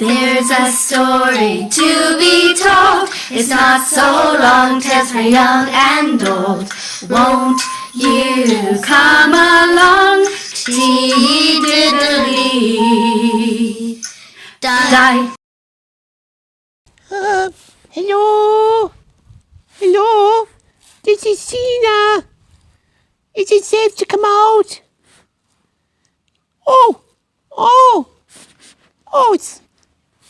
There's a story to be told. It's not so long, tales for young and old. Won't you come along? Dee-diddly. Die. Hello? Hello? This is Sheena. Is it safe to come out? Oh,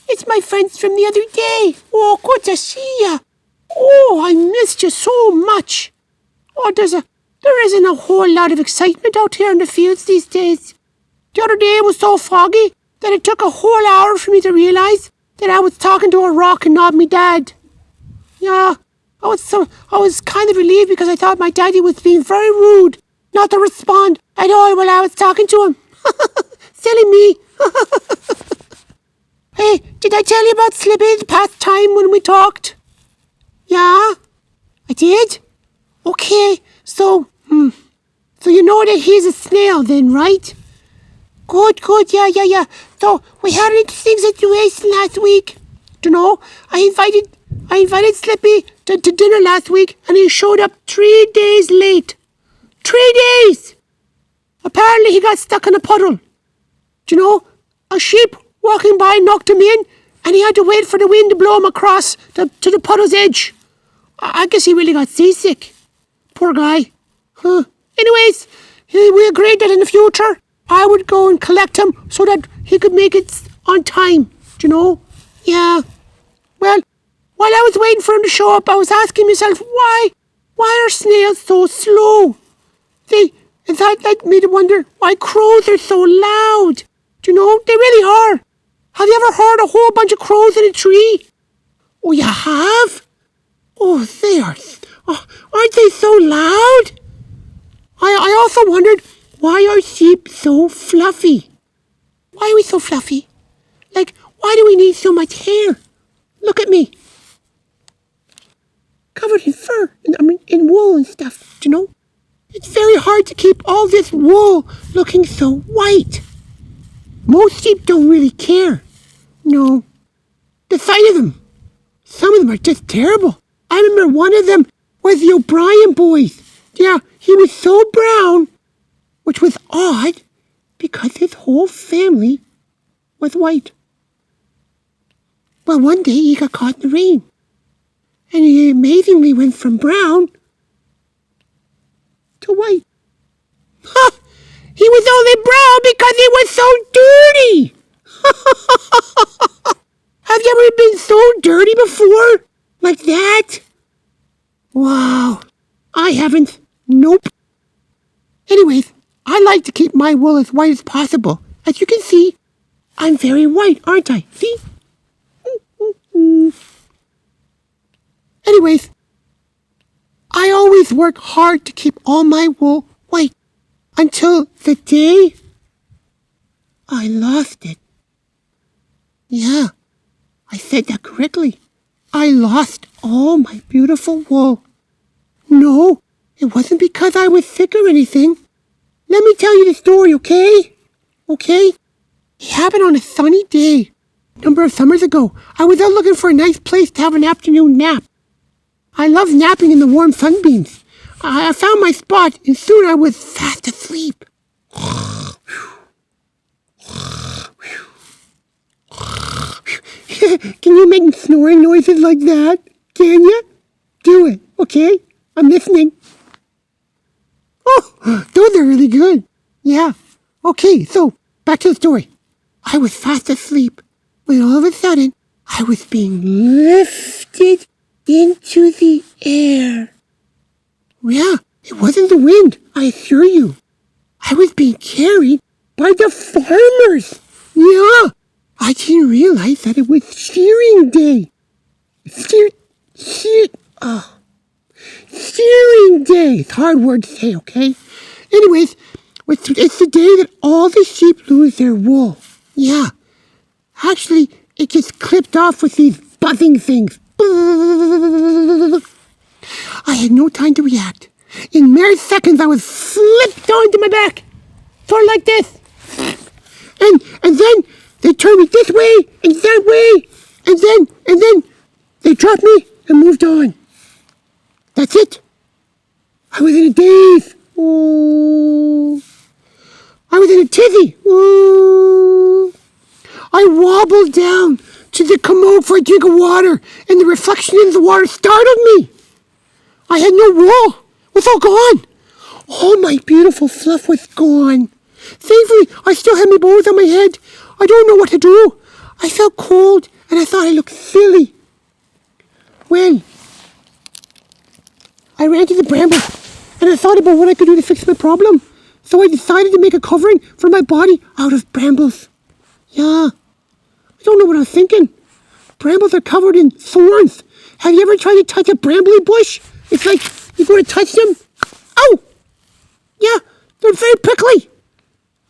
it's my friends from the other day. Oh, good to see ya. Oh, I missed you so much. Oh, there isn't a whole lot of excitement out here in the fields these days. The other day it was so foggy that it took a whole hour for me to realise that I was talking to a rock and not me dad. Yeah, I was kind of relieved because I thought my daddy was being very rude not to respond at all while I was talking to him. Silly me. Hey, did I tell you about Slippy the past time when we talked? Yeah? I did? Okay, so you know that he's a snail then, right? Good, yeah. So, we had an interesting situation last week. You know, I invited Slippy to dinner last week, and he showed up 3 days late. 3 days! Apparently he got stuck in a puddle. Do you know, a sheep walking by knocked him in, and he had to wait for the wind to blow him across to the puddle's edge. I guess he really got seasick. Poor guy. Anyways, we agreed that in the future, I would go and collect him so that he could make it on time. Do you know? Yeah. Well, while I was waiting for him to show up, I was asking myself, why are snails so slow? And that led me to wonder why crows are so loud. Do you know? They really are. Have you ever heard a whole bunch of crows in a tree? Oh, you have? Oh, they are. Oh, aren't they so loud? I also wondered, why are sheep so fluffy? Why are we so fluffy? Like, why do we need so much hair? Look at me. Covered in fur, in wool and stuff, do you know? It's very hard to keep all this wool looking so white. Most sheep don't really care. No. The sight of them. Some of them are just terrible. I remember one of them was the O'Brien boys. Yeah, he was so brown, which was odd because his whole family was white. Well, one day he got caught in the rain, and he amazingly went from brown to white. Ha! He was only brown because he was so dirty. Have you ever been so dirty before? Like that? Wow. I haven't. Nope. Anyways, I like to keep my wool as white as possible. As you can see, I'm very white, aren't I? See? Anyways, I always work hard to keep all my wool white until the day I lost it. Yeah, I said that correctly. I lost all my beautiful wool. No, it wasn't because I was sick or anything. Let me tell you the story, okay? Okay? It happened on a sunny day. A number of summers ago, I was out looking for a nice place to have an afternoon nap. I love napping in the warm sunbeams. I found my spot, and soon I was fast asleep. Can you make snoring noises like that? Can you? Do it, okay? I'm listening. Oh, those are really good. Yeah. Okay, so, back to the story. I was fast asleep when all of a sudden, I was being lifted into the air. Yeah, it wasn't the wind, I assure you. I was being carried by the farmers. Yeah, I didn't realize that it was shearing day. Shearing day. It's a hard word to say, okay? Anyways, it's the day that all the sheep lose their wool. Yeah. Actually, it gets clipped off with these buzzing things. I had no time to react. In mere seconds, I was flipped onto my back. Sort of like this. And then They turned me this way and that way, and then they dropped me and moved on. That's it. I was in a daze. Oh. I was in a tizzy. Oh. I wobbled down to the commode for a drink of water, and the reflection in the water startled me. I had no wool. It was all gone. All my beautiful fluff was gone. Thankfully, I still had my bows on my head. I don't know what to do. I felt cold, and I thought I looked silly. Well, I ran to the brambles, and I thought about what I could do to fix my problem. So I decided to make a covering for my body out of brambles. Yeah, I don't know what I was thinking. Brambles are covered in thorns. Have you ever tried to touch a brambly bush? It's like you go to touch them. Oh! Yeah, they're very prickly.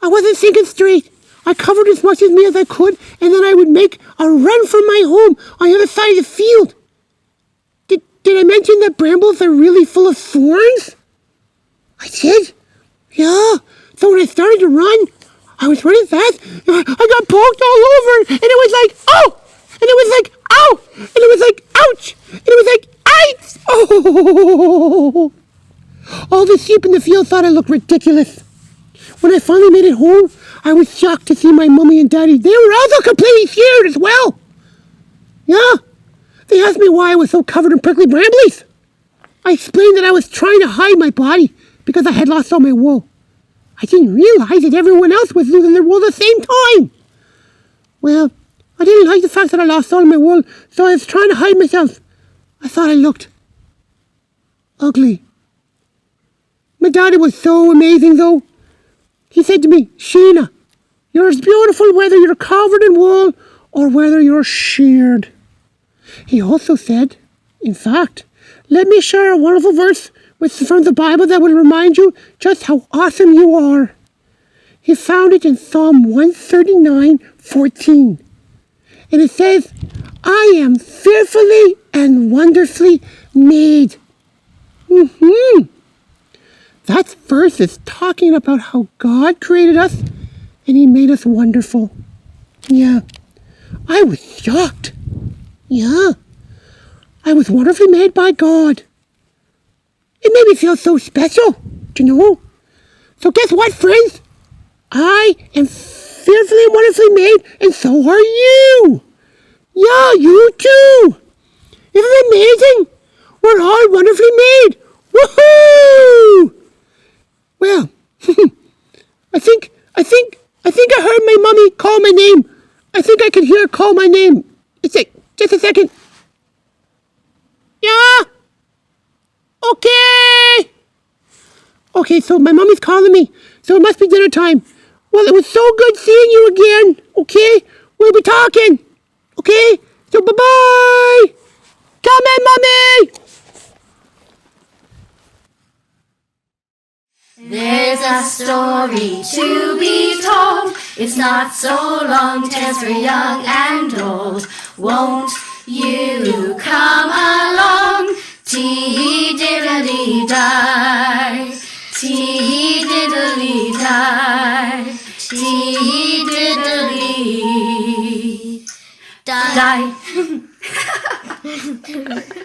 I wasn't thinking straight. I covered as much of me as I could, and then I would make a run for my home on the other side of the field. Did I mention that brambles are really full of thorns? I did? Yeah. So when I started to run, I was running fast. I got poked all over, and it was like, oh! And it was like, ow! And it was like, ouch! And it was like, ice! Oh! All the sheep in the field thought I looked ridiculous. When I finally made it home, I was shocked to see my mummy and daddy. They were also completely scared as well. Yeah. They asked me why I was so covered in prickly brambles. I explained that I was trying to hide my body because I had lost all my wool. I didn't realize that everyone else was losing their wool at the same time. Well, I didn't like the fact that I lost all my wool, so I was trying to hide myself. I thought I looked ugly. My daddy was so amazing, though. He said to me, Sheena, you're as beautiful whether you're covered in wool or whether you're sheared. He also said, in fact, let me share a wonderful verse from the Bible that will remind you just how awesome you are. He found it in Psalm 139:14. And it says, I am fearfully and wonderfully made. That verse is talking about how God created us and He made us wonderful. Yeah, I was shocked. Yeah, I was wonderfully made by God. It made me feel so special, you know. So guess what, friends? I am fearfully and wonderfully made, and so are you. Yeah, you too. Isn't it amazing? We're all wonderfully made. Woohoo! Well, I think I heard my mommy call my name. I think I can hear her call my name. Just a second. Yeah? Okay. Okay, so my mommy's calling me, so it must be dinner time. Well, it was so good seeing you again, okay? We'll be talking, okay? So bye-bye. Come in, Mommy. There's a story to be told. It's not so long, tales for young and old. Won't you come along? Tee-diddly-die, tee-diddly-die, tee-diddly-die.